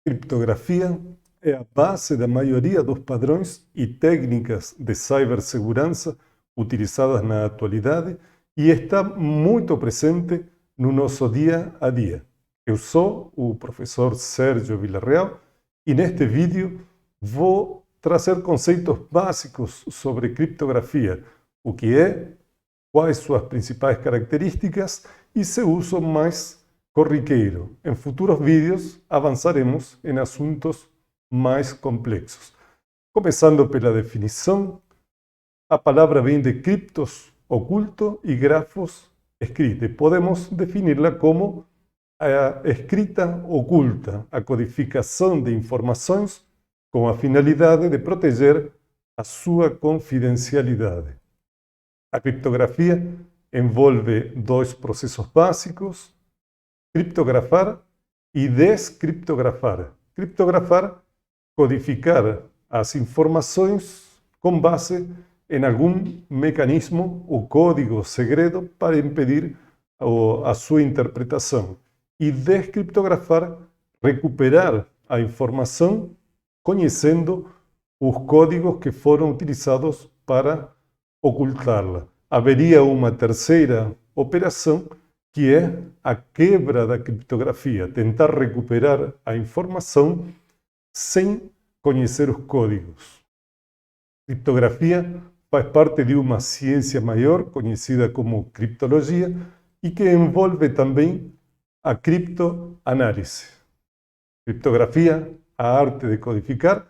Criptografia é a base da maioria dos padrões e técnicas de cibersegurança utilizadas na atualidade e está muito presente no nosso dia a dia. Eu sou o professor Sérgio Villarreal e neste vídeo vou trazer conceitos básicos sobre criptografia, o que é, quais suas principais características e seu uso mais corriqueiro. Em futuros vídeos avançaremos em assuntos mais complexos. Começando pela definição, a palavra vem de criptos, oculto, e grafos, escrita. Podemos defini-la como a escrita oculta, a codificação de informações com a finalidade de proteger a sua confidencialidade. A criptografia envolve dois processos básicos: criptografar e descriptografar. Criptografar, codificar as informações com base em algum mecanismo ou código segredo para impedir a sua interpretação. E descriptografar, recuperar a informação conhecendo os códigos que foram utilizados para ocultá-la. Haveria uma terceira operação, que é a quebra da criptografia, tentar recuperar a informação sem conhecer os códigos. Criptografia faz parte de uma ciência maior, conhecida como criptologia, e que envolve também a criptoanálise. Criptografia, a arte de codificar;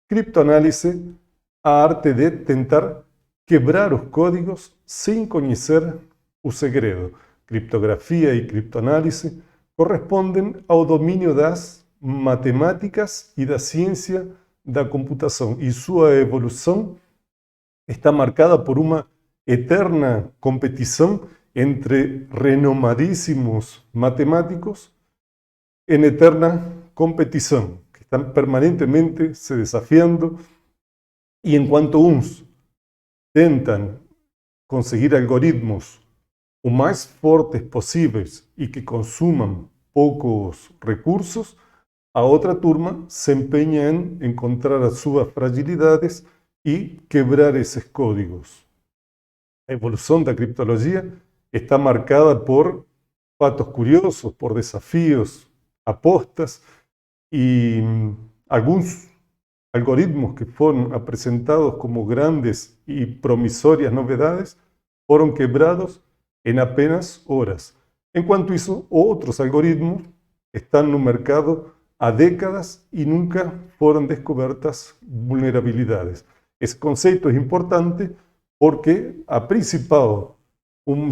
criptoanálise, a arte de tentar quebrar os códigos sem conhecer o segredo. Criptografia e criptoanálise correspondem ao domínio das matemáticas e da ciência da computação, e sua evolução está marcada por uma eterna competição entre renomadíssimos matemáticos em eterna competição, que estão permanentemente se desafiando, e enquanto uns tentam conseguir algoritmos o mais fortes possíveis e que consumam poucos recursos, a outra turma se empenha em encontrar as suas fragilidades e quebrar esses códigos. A evolução da criptologia está marcada por fatos curiosos, por desafios, apostas, e alguns algoritmos que foram apresentados como grandes e promissórias novidades foram quebrados em apenas horas. Enquanto isso, outros algoritmos estão no mercado há décadas e nunca foram descobertas vulnerabilidades. Esse conceito é importante porque a principal,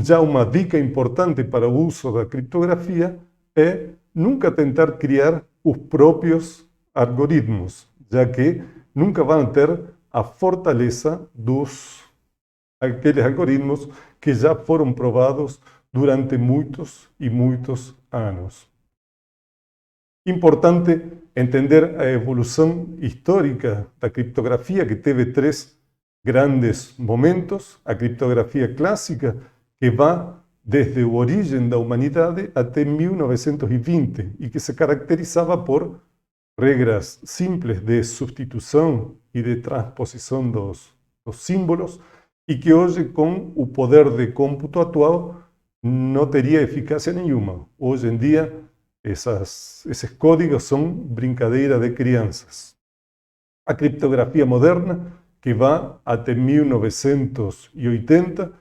já uma dica importante para o uso da criptografia é nunca tentar criar os próprios algoritmos, já que nunca vão ter a fortaleza aqueles algoritmos que já foram provados durante muitos e muitos anos. Importante entender a evolução histórica da criptografia, que teve três grandes momentos: a criptografia clássica, que vai desde a origem da humanidade até 1920 e que se caracterizava por regras simples de substituição e de transposição dos símbolos, e que hoje, com o poder de cômputo atual, não teria eficácia nenhuma. Hoje em dia, esses códigos são brincadeira de crianças. A criptografia moderna, que vai até 1980,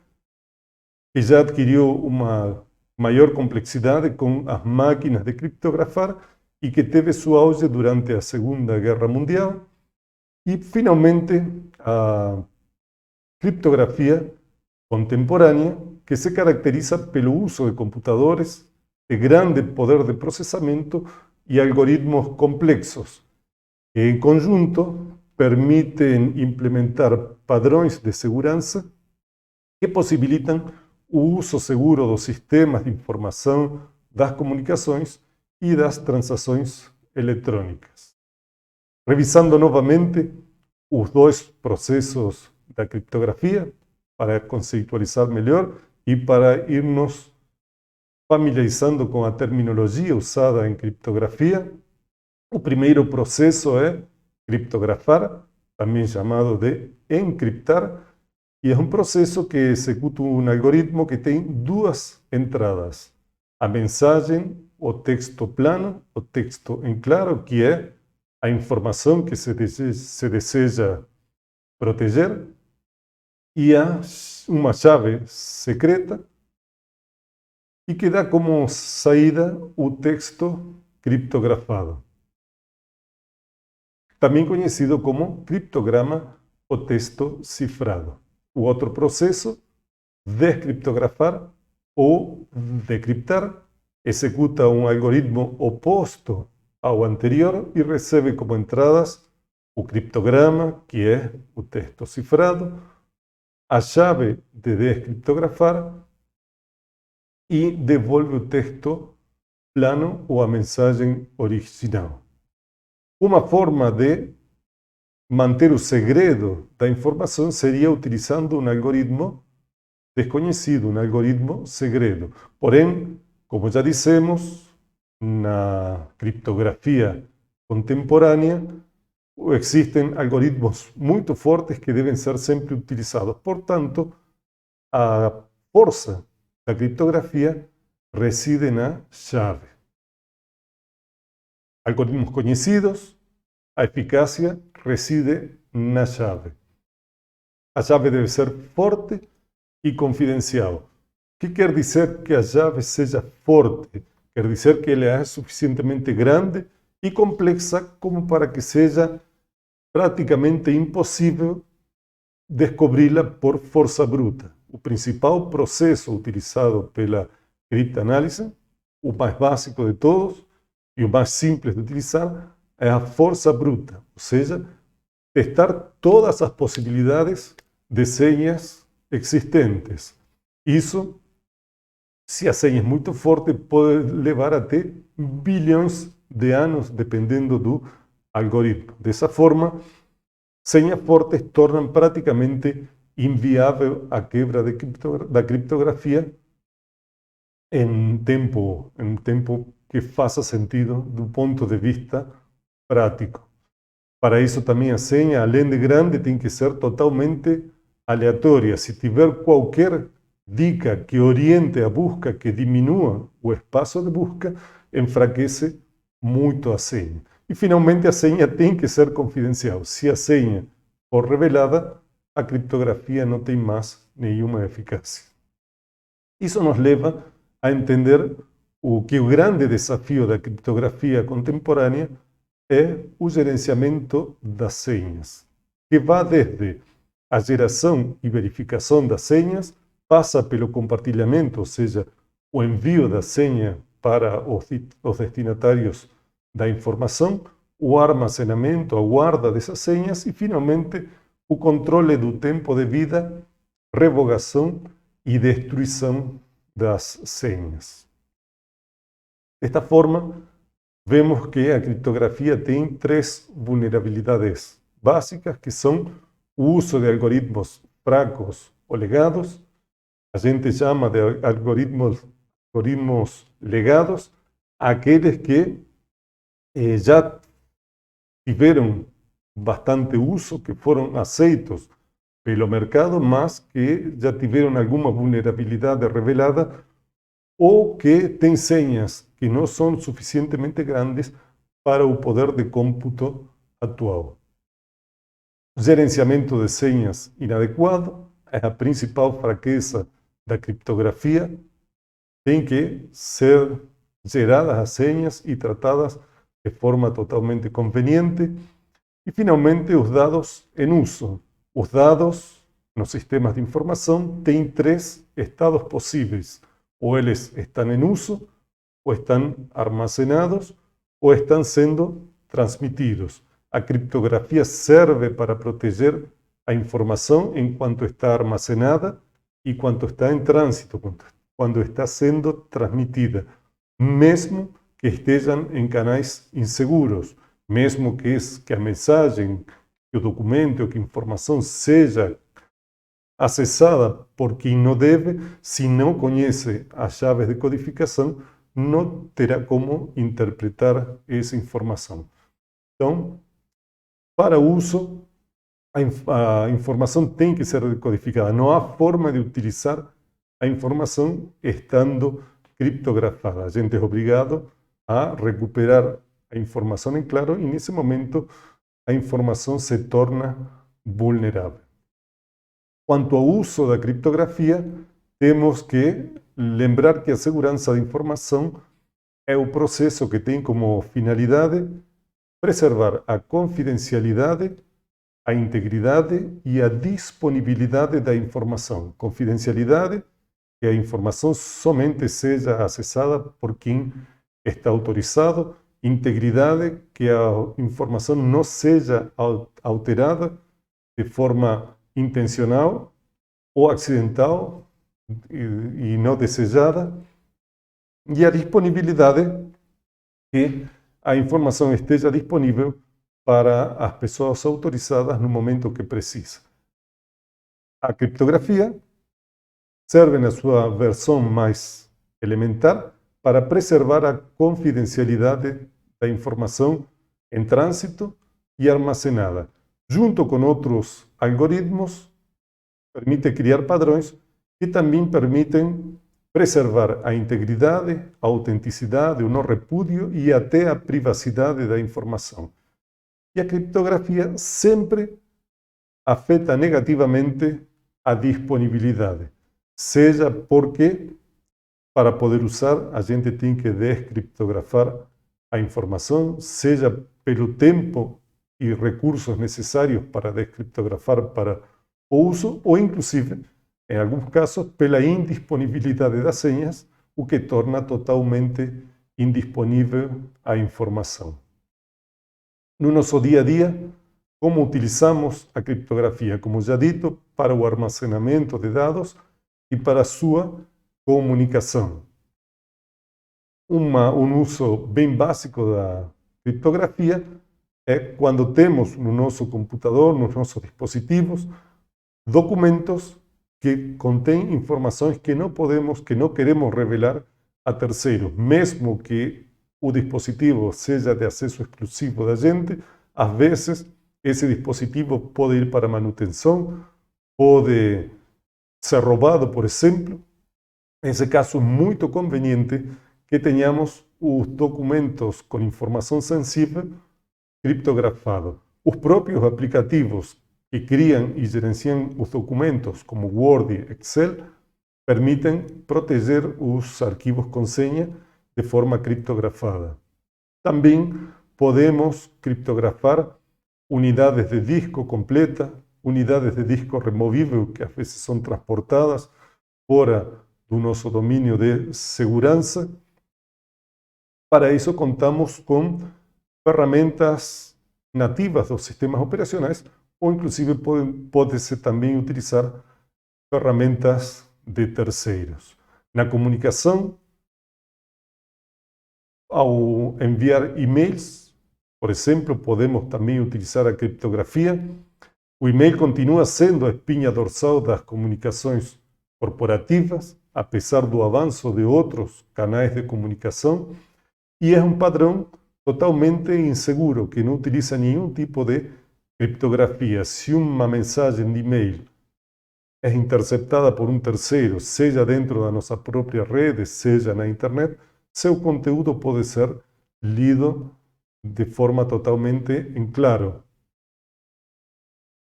que já adquiriu uma maior complexidade com as máquinas de criptografar e que teve seu auge durante a Segunda Guerra Mundial. E, finalmente, a criptografia contemporânea, que se caracteriza pelo uso de computadores de grande poder de processamento e algoritmos complexos, que em conjunto permitem implementar padrões de segurança que possibilitam o uso seguro dos sistemas de informação, das comunicações e das transações eletrônicas. Revisando novamente os dois processos da criptografia, para conceitualizar melhor e para irmos familiarizando com a terminologia usada em criptografia. O primeiro processo é criptografar, também chamado de encriptar, e é um processo que executa um algoritmo que tem duas entradas. A mensagem, o texto plano, o texto em claro, que é a informação que se deseja proteger, e há uma chave secreta e que dá como saída o texto criptografado, também conhecido como criptograma ou texto cifrado. O outro processo, descriptografar ou decriptar, executa um algoritmo oposto ao anterior e recebe como entradas o criptograma, que é o texto cifrado, a chave de descriptografar e devolve o texto plano ou a mensagem original. Uma forma de manter o segredo da informação seria utilizando um algoritmo desconhecido, um algoritmo segredo. Porém, como já dissemos, na criptografia contemporânea, existem algoritmos muito fortes que devem ser sempre utilizados. Portanto, a força da criptografia reside na chave. Algoritmos conhecidos, a eficácia reside na chave. A chave deve ser forte e confidencial. O que quer dizer que a chave seja forte? Quer dizer que ela é suficientemente grande e complexa como para que seja praticamente impossível descobri-la por força bruta. O principal processo utilizado pela criptanálise, o mais básico de todos e o mais simples de utilizar, é a força bruta, ou seja, testar todas as possibilidades de senhas existentes. Isso, se a senha é muito forte, pode levar até bilhões de anos, dependendo do algoritmo. Dessa forma, senhas fortes tornam praticamente inviável a quebra da criptografia em tempo que faça sentido do ponto de vista prático. Para isso também a senha, além de grande, tem que ser totalmente aleatória. Se tiver qualquer dica que oriente a busca, que diminua o espaço de busca, enfraquece muito a senha. E finalmente a senha tem que ser confidencial. Se a senha for revelada, a criptografia não tem mais nenhuma eficácia. Isso nos leva a entender que o grande desafio da criptografia contemporânea é o gerenciamento das senhas, que vai desde a geração e verificação das senhas, passa pelo compartilhamento, ou seja, o envio da senha para os destinatários da informação, o armazenamento, a guarda dessas senhas e, finalmente, o controle do tempo de vida, revogação e destruição das senhas. Desta forma, vemos que a criptografia tem três vulnerabilidades básicas, que são o uso de algoritmos fracos ou legados. A gente chama de algoritmos legados aqueles que já tiveram bastante uso, que foram aceitos pelo mercado, mas que já tiveram alguma vulnerabilidade revelada ou que têm senhas que não são suficientemente grandes para o poder de cómputo atual. O gerenciamento de senhas inadequado é a principal fraqueza da criptografia. Tem que ser geradas as senhas e tratadas de forma totalmente conveniente. E, finalmente, os dados em uso. Os dados nos sistemas de informação têm três estados possíveis. Ou eles estão em uso, ou estão armazenados, ou estão sendo transmitidos. A criptografia serve para proteger a informação enquanto está armazenada e quando está em trânsito, quando está sendo transmitida, mesmo que estejam em canais inseguros, mesmo que a mensagem, que o documento, que a informação seja acessada por quem não deve, se não conhece as chaves de codificação, não terá como interpretar essa informação. Então, para uso, a informação tem que ser decodificada. Não há forma de utilizar a informação estando criptografada. A gente é obrigado a recuperar a informação em claro e, nesse momento, a informação se torna vulnerável. Quanto ao uso da criptografia, temos que lembrar que a segurança da informação é o processo que tem como finalidade preservar a confidencialidade, a integridade e a disponibilidade da informação. Confidencialidade, que a informação somente seja acessada por quem está autorizado. Integridade, que a informação não seja alterada de forma intencional ou acidental e não desejada. E a disponibilidade, que a informação esteja disponível para as pessoas autorizadas no momento que precisa. A criptografia serve na sua versão mais elementar para preservar a confidencialidade da informação em trânsito e armazenada. Junto com outros algoritmos, permite criar padrões que também permitem preservar a integridade, a autenticidade, o não repúdio e até a privacidade da informação. E a criptografia sempre afeta negativamente a disponibilidade, seja porque, para poder usar, a gente tem que descriptografar a informação, seja pelo tempo e recursos necessários para descriptografar para o uso, ou inclusive, em alguns casos, pela indisponibilidade das senhas, o que torna totalmente indisponível a informação. No nosso dia a dia, como utilizamos a criptografia? Como já dito, para o armazenamento de dados e para a sua comunicação. Um uso bem básico da criptografia é quando temos no nosso computador, nos nossos dispositivos, documentos que contêm informações que não podemos, que não queremos revelar a terceiros, mesmo que o dispositivo seja de acesso exclusivo da gente. Às vezes esse dispositivo pode ir para manutenção, pode ser roubado, por exemplo. Nesse caso, é muito conveniente que tenhamos os documentos com informação sensível criptografados. Os próprios aplicativos que criam e gerenciam os documentos, como Word e Excel, permitem proteger os arquivos com senha de forma criptografada. Também podemos criptografar unidades de disco completa, unidades de disco removível, que às vezes são transportadas fora do nosso domínio de segurança. Para isso, contamos com ferramentas nativas dos sistemas operacionais, ou inclusive pode-se também utilizar ferramentas de terceiros. Na comunicação, ao enviar e-mails, por exemplo, podemos também utilizar a criptografia. O e-mail continua sendo a espinha dorsal das comunicações corporativas, apesar do avanço de outros canais de comunicação, e é um padrão totalmente inseguro, que não utiliza nenhum tipo de criptografia. Se uma mensagem de e-mail é interceptada por um terceiro, seja dentro da nossa própria rede, seja na internet, seu conteúdo pode ser lido de forma totalmente em claro.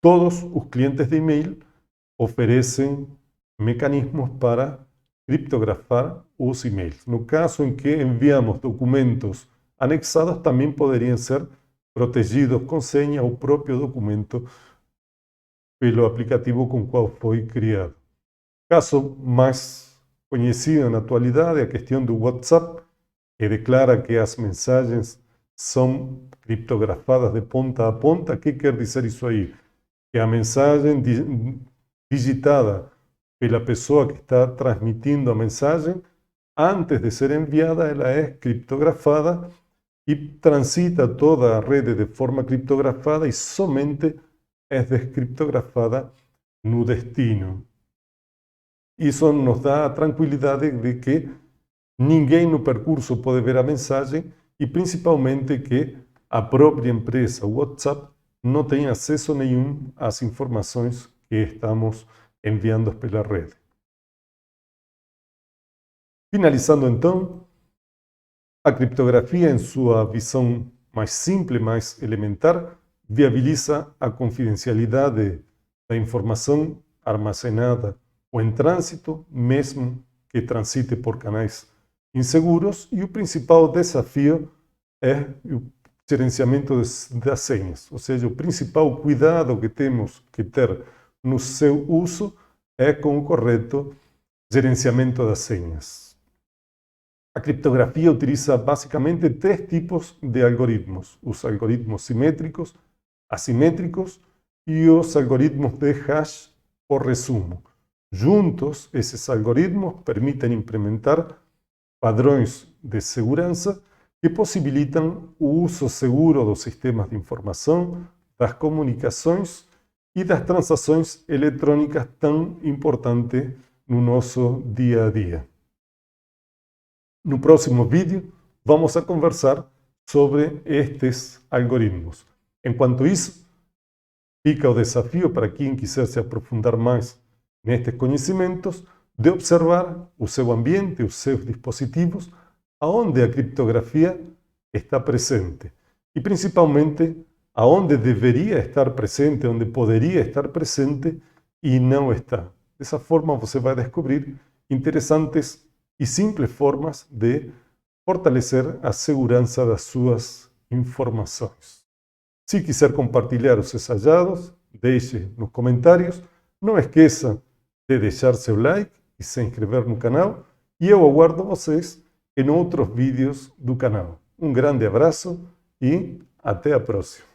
Todos os clientes de e-mail oferecem mecanismos para criptografar os e-mails. No caso em que enviamos documentos anexados, também poderiam ser protegidos com senha o próprio documento pelo aplicativo com o qual foi criado. Caso mais conhecido na atualidade é a questão do WhatsApp, que declara que as mensagens são criptografadas de ponta a ponta. O que quer dizer isso aí? Que a mensagem digitada pela pessoa que está transmitindo a mensagem, antes de ser enviada, ela é criptografada e transita toda a rede de forma criptografada e somente é descriptografada no destino. Isso nos dá a tranquilidade de que ninguém no percurso pode ver a mensagem e, principalmente, que a própria empresa, o WhatsApp, não tem acesso nenhum às informações que estamos enviando pela rede. Finalizando então, a criptografia, em sua visão mais simples, mais elementar, viabiliza a confidencialidade da informação armazenada ou em trânsito, mesmo que transite por canais inseguros, e o principal desafio é o gerenciamento das senhas, ou seja, o principal cuidado que temos que ter no seu uso é com o correto gerenciamento das senhas. A criptografia utiliza basicamente 3 tipos de algoritmos: os algoritmos simétricos, assimétricos e os algoritmos de hash por resumo. Juntos, esses algoritmos permitem implementar padrões de segurança que possibilitam o uso seguro dos sistemas de informação, das comunicações e das transações eletrônicas tão importantes no nosso dia a dia. No próximo vídeo, vamos a conversar sobre estes algoritmos. Enquanto isso, fica o desafio para quem quiser se aprofundar mais nestes conhecimentos, de observar o seu ambiente, os seus dispositivos, aonde a criptografia está presente e principalmente aonde deveria estar presente, onde poderia estar presente e não está. Dessa forma você vai descobrir interessantes e simples formas de fortalecer a segurança das suas informações. Se quiser compartilhar os seus hallados, deixe nos comentários. Não esqueça de deixar seu like e se inscrever no canal. E eu aguardo vocês em outros vídeos do canal. Um grande abraço e até a próxima.